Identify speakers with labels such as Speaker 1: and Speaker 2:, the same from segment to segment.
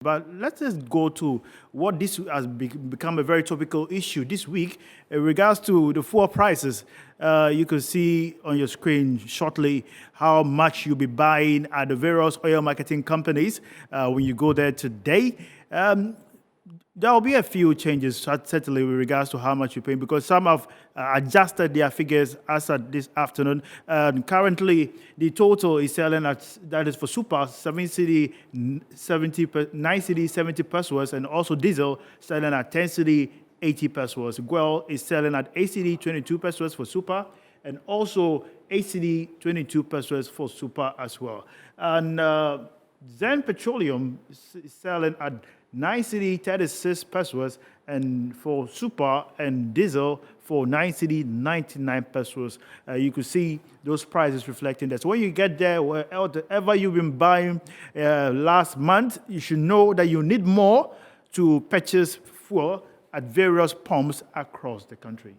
Speaker 1: But let's just go to what this has become a very topical issue this week in regards to the fuel prices. You can see on your screen shortly how much you'll be buying at the various oil marketing companies when you go there today. There will be a few changes, certainly, with regards to how much you're paying, because some have adjusted their figures as at this afternoon. Currently, the total is selling at, that is for super, 7 cedi, 70, 9 cedi, 70 pesos, and also diesel selling at 10 cedi, 80 pesos. Guel is selling at 8 cedi, 22 pesos for super, and also 8 cedi, 22 pesos for super as well. And Zen Petroleum is selling at 9 cedi 36 pesos, and for super and diesel for 9 cedi 99 pesos. You could see those prices reflecting that. So when you get there, wherever you've been buying last month, you should know that you need more to purchase fuel at various pumps across the country.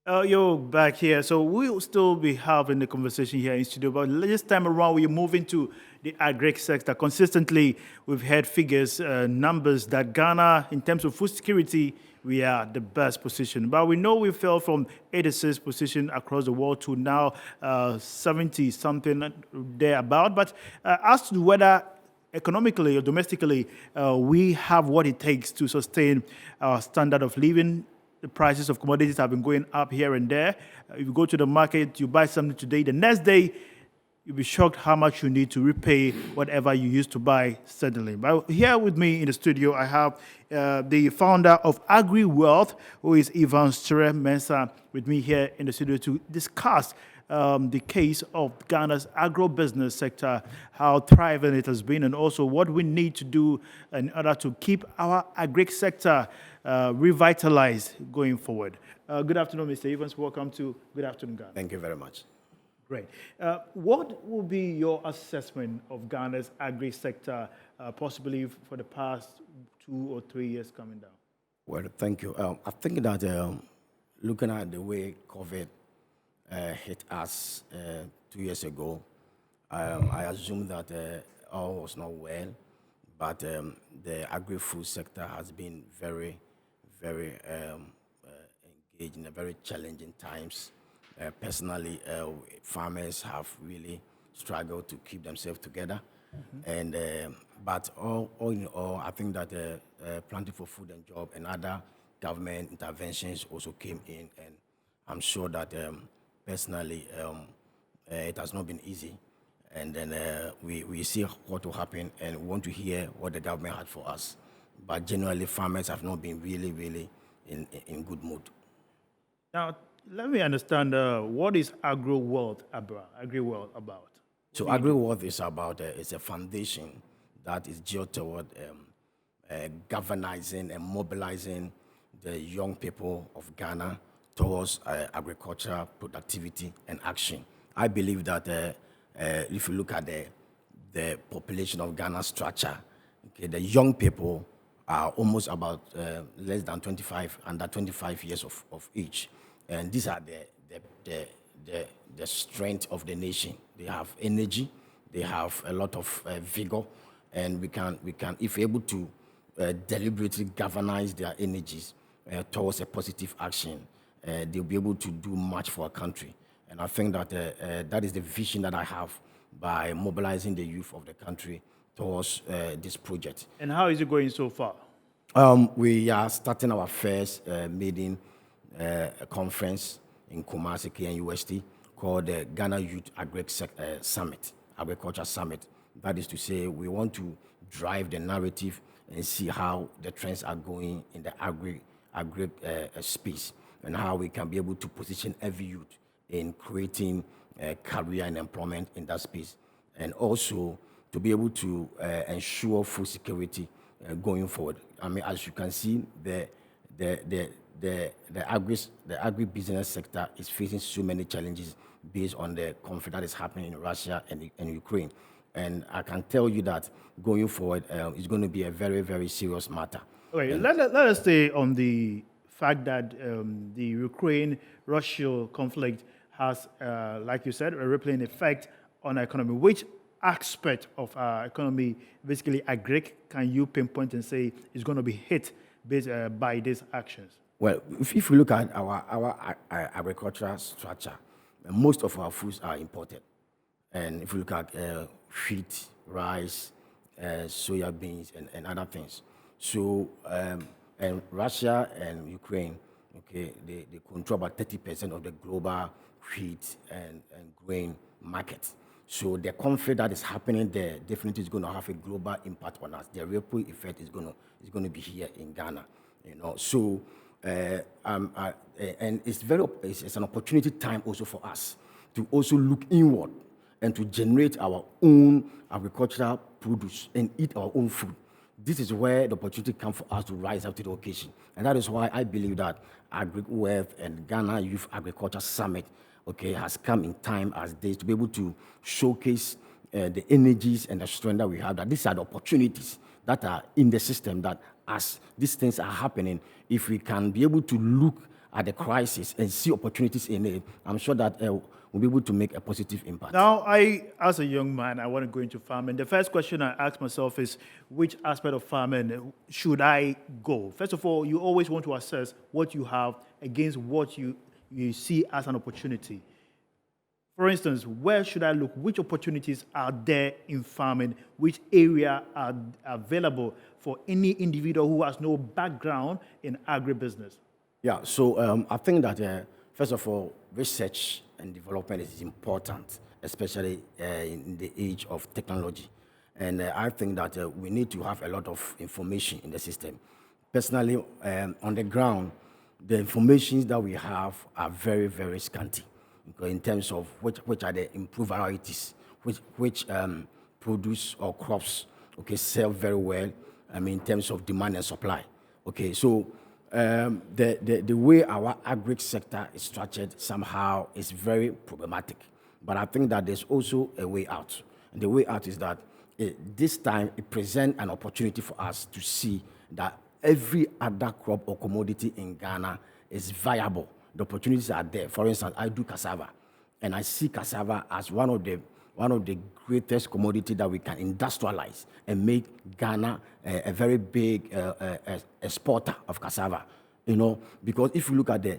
Speaker 1: You're back here. So we'll still be having the conversation here in studio, but this time around we're moving to the agri sector. Consistently, we've had figures, numbers that Ghana, in terms of food security, we are the best position. But we know we fell from 86th position across the world to now 70 something thereabout. But as to whether economically or domestically we have what it takes to sustain our standard of living. The prices of commodities have been going up here and there. If you go to the market, you buy something today, the next day, you'll be shocked how much you need to repay whatever you used to buy suddenly. But here with me in the studio, I have the founder of AgriWealth, who is Ivan Stere Mensah, with me here in the studio to discuss the case of Ghana's agro-business sector, how thriving it has been, and also what we need to do in order to keep our agri sector revitalized going forward. Good afternoon, Mr. Evans. Welcome to Good Afternoon, Ghana.
Speaker 2: Thank you very much.
Speaker 1: Great. What will be your assessment of Ghana's agri sector, possibly for the past 2 or 3 years coming down?
Speaker 2: Well, thank you. I think that looking at the way COVID hit us 2 years ago, I assume that all was not well, but the agri-food sector has been very engaged in a very challenging times. Personally, farmers have really struggled to keep themselves together. And but all in all, I think that Planting for Food and Job and other government interventions also came in, and I'm sure that personally it has not been easy. And then we see what will happen, and we want to hear what the government had for us. But generally, farmers have not been really in good mood.
Speaker 1: Now, let me understand, what is AgriWealth about?
Speaker 2: So AgriWealth is about, it's a foundation that is geared toward galvanizing and mobilizing the young people of Ghana towards agricultural productivity and action. I believe that if you look at the population of Ghana's structure, okay, the young people are almost about less than 25, under 25 years of age. And these are the strength of the nation. They have energy, they have a lot of vigor, and we can, if we're able to deliberately galvanize their energies towards a positive action, they'll be able to do much for our country. And I think that that is the vision that I have by mobilizing the youth of the country towards this project.
Speaker 1: And how is it going so far?
Speaker 2: We are starting our first meeting conference in Kumasi, KNUST, called the Ghana Youth Summit, Agriculture Summit. That is to say, we want to drive the narrative and see how the trends are going in the agri space, and how we can be able to position every youth in creating career and employment in that space, and also to be able to ensure food security going forward. I mean, as you can see, the agribusiness sector is facing so many challenges based on the conflict that is happening in Russia and Ukraine. And I can tell you that going forward, it's going to be a very serious matter.
Speaker 1: Okay, let us stay on the fact that the Ukraine-Russia conflict has, like you said, a rippling effect on our economy. Which aspect of our economy, basically agri, can you pinpoint and say is going to be hit by these actions?
Speaker 2: Well, if you look at our agricultural structure, most of our foods are imported. And if you look at wheat, rice, soya beans, and other things. So, and Russia and Ukraine, okay, they control about 30% of the global wheat and grain market. So the conflict that is happening there definitely is going to have a global impact on us. The ripple effect is going to be here in Ghana, you know. So, and it's an opportunity time also for us to also look inward and to generate our own agricultural produce and eat our own food. This is where the opportunity comes for us to rise up to the occasion. And that is why I believe that AgriWealth and Ghana Youth Agriculture Summit, okay, has come in time as this to be able to showcase the energies and the strength that we have, that these are the opportunities that are in the system, that as these things are happening, if we can be able to look at the crisis and see opportunities in it, I'm sure that we'll be able to make a positive impact.
Speaker 1: Now, as a young man, I want to go into farming. The first question I ask myself is, which aspect of farming should I go? First of all, you always want to assess what you have against what you see as an opportunity. For instance, where should I look? Which opportunities are there in farming? Which area are available for any individual who has no background in agribusiness?
Speaker 2: Yeah, so I think that, first of all, research and development is important, especially in the age of technology. And I think that we need to have a lot of information in the system. Personally, on the ground, the information that we have are very, very scanty in terms of which are the improved varieties, which produce or crops, okay, sell very well, in terms of demand and supply. Okay, so the way our agri sector is structured somehow is very problematic. But I think that there's also a way out. And the way out is that this time it presents an opportunity for us to see that every other crop or commodity in Ghana is viable. The opportunities are there. For instance, I do cassava, and I see cassava as one of the greatest commodity that we can industrialize and make Ghana a very big exporter of cassava. You know, because if you look at the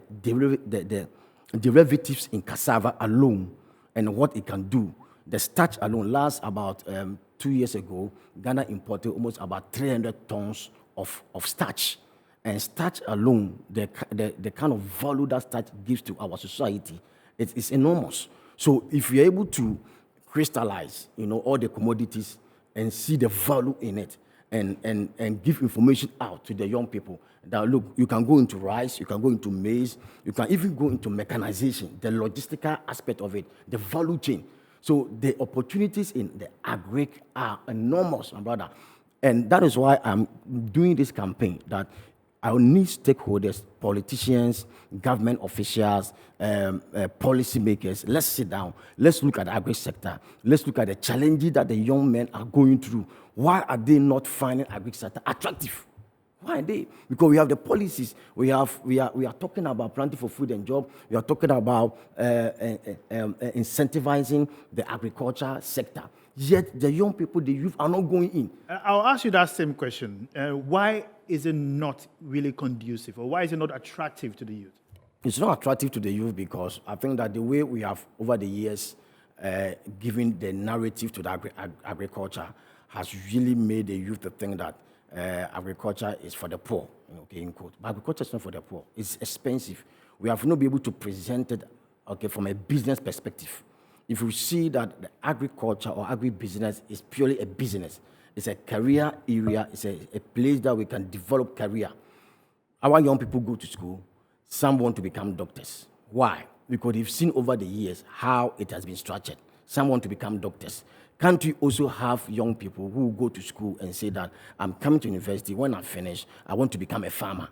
Speaker 2: derivatives in cassava alone and what it can do, the starch alone. Last about 2 years ago, Ghana imported almost about 300 tons of starch. And starch alone, the kind of value that starch gives to our society, it's enormous. So if you're able to crystallize, all the commodities and see the value in it, and give information out to the young people that, look, you can go into rice, you can go into maize, you can even go into mechanization, the logistical aspect of it, the value chain. So the opportunities in the agri are enormous, my brother. And that is why I'm doing this campaign, that I will need stakeholders, politicians, government officials, policymakers. Let's sit down. Let's look at the agri sector. Let's look at the challenges that the young men are going through. Why are they not finding agri sector attractive? Why are they? Because we have the policies. We are talking about planting for food and job. We are talking about incentivizing the agriculture sector. Yet the young people, the youth, are not going in.
Speaker 1: I'll ask you that same question. Why is it not really conducive, or why is it not attractive to the youth?
Speaker 2: It's not attractive to the youth because I think that the way we have, over the years, given the narrative to the agriculture has really made the youth to think that agriculture is for the poor, okay, in quote. But agriculture is not for the poor. It's expensive. We have not been able to present it, okay, from a business perspective. If you see that the agriculture or agribusiness is purely a business, it's a career area, it's a place that we can develop career. Our young people go to school, some want to become doctors. Why? Because they've seen over the years how it has been structured. Some want to become doctors. Can't we also have young people who go to school and say that I'm coming to university, when I finish, I want to become a farmer?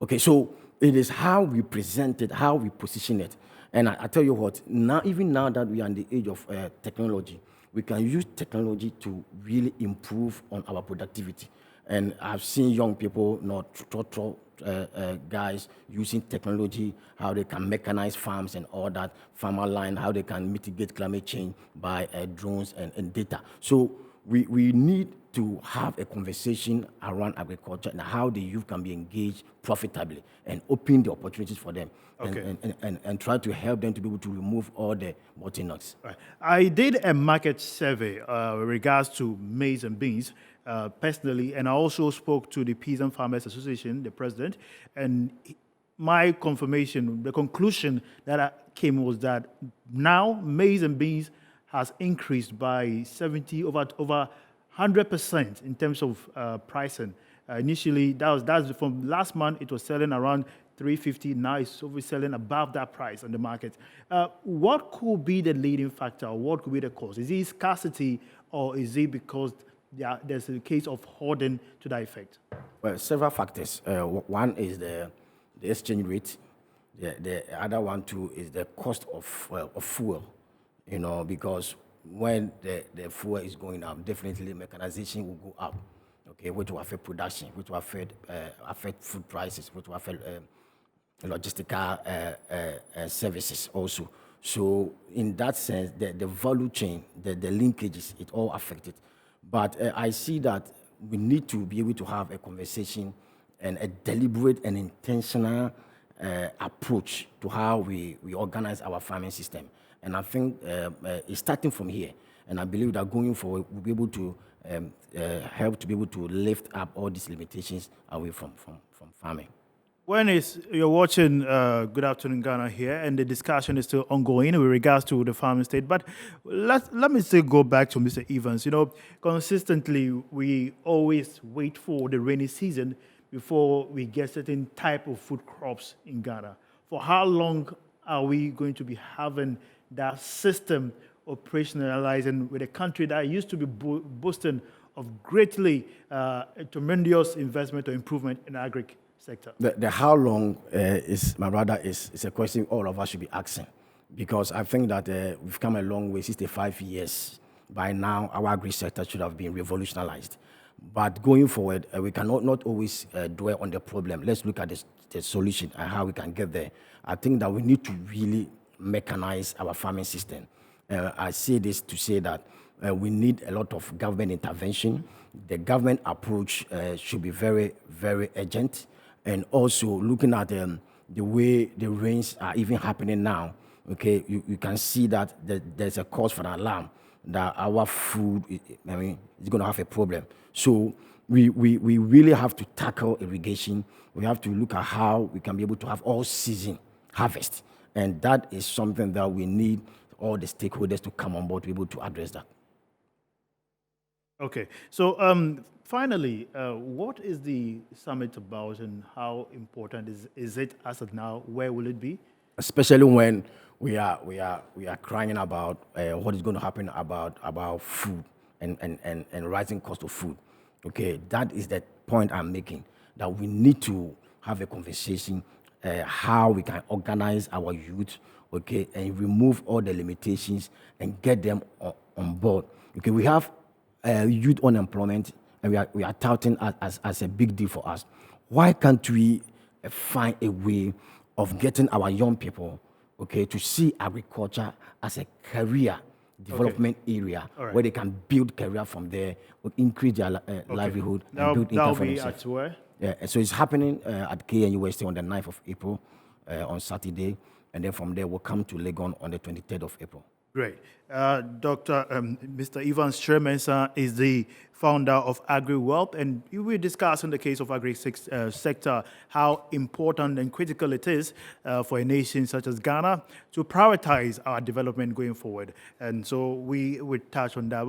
Speaker 2: Okay, so it is how we present it, how we position it. And I tell you what, even now that we are in the age of technology, we can use technology to really improve on our productivity. And I've seen young people, guys using technology, how they can mechanize farms and all that, farmer line, how they can mitigate climate change by drones and data. So we need to have a conversation around agriculture and how the youth can be engaged profitably and open the opportunities for them.
Speaker 1: Okay.
Speaker 2: And try to help them to be able to remove all the bottlenecks.
Speaker 1: Right. I did a market survey with regards to maize and beans personally, and I also spoke to the Peasant Farmers Association, the president, and my confirmation, the conclusion that I came was that now maize and beans has increased by 70 over 100% in terms of pricing. Initially, that's from last month. It was selling around 350. Now it's over selling above that price on the market. What could be the leading factor? What could be the cause? Is it scarcity, or is it because there's a case of hoarding to that effect?
Speaker 2: Well, several factors. One is the exchange rate. The other one too is the cost of fuel. Because when the fuel is going up, definitely mechanization will go up. Okay, which will affect production, which will affect food prices, which will affect logistical services also. So in that sense, the value chain, the linkages, it all affected. But I see that we need to be able to have a conversation and a deliberate and intentional approach to how we organize our farming system. And I think it's starting from here. And I believe that going forward, we'll be able to help to be able to lift up all these limitations away from farming.
Speaker 1: You're watching Good Afternoon Ghana here, and the discussion is still ongoing with regards to the farming state. But let me still go back to Mr. Evans. Consistently, we always wait for the rainy season before we get certain type of food crops in Ghana. For how long are we going to be having that system operationalizing with a country that used to be boasting of greatly tremendous investment or improvement in the agri sector?
Speaker 2: The how long is a question all of us should be asking, because I think that we've come a long way. 65 years by now, our agri sector should have been revolutionized. But going forward, we cannot not always dwell on the problem. Let's look at the solution and how we can get there. I think that we need to really mechanize our farming system. I say this to say that we need a lot of government intervention. The government approach should be very, very urgent. And also looking at the way the rains are even happening now, okay, you can see that there's a cause for an alarm that our food, is going to have a problem. So we really have to tackle irrigation. We have to look at how we can be able to have all-season harvest. And that is something that we need all the stakeholders to come on board to be able to address that.
Speaker 1: Okay. So finally, what is the summit about, and how important is it as of now? Where will it be?
Speaker 2: Especially when we are crying about what is going to happen about food and rising cost of food. Okay, that is the point I'm making, that we need to have a conversation how we can organize our youth, okay, and remove all the limitations and get them on board. Okay, we have youth unemployment, and we are touting as a big deal for us. Why can't we find a way of getting our young people, okay, to see agriculture as a career development area where they can build career from there, increase their livelihood, and build income for themselves.
Speaker 1: Where?
Speaker 2: Yeah, so it's happening at KNUST on the 9th of April on Saturday, and then from there we'll come to Legon on the 23rd of April.
Speaker 1: Great. Mr. Evans Shermensa is the founder of AgriWealth, and we will discuss in the case of agri sector how important and critical it is for a nation such as Ghana to prioritize our development going forward. And so we will touch on that.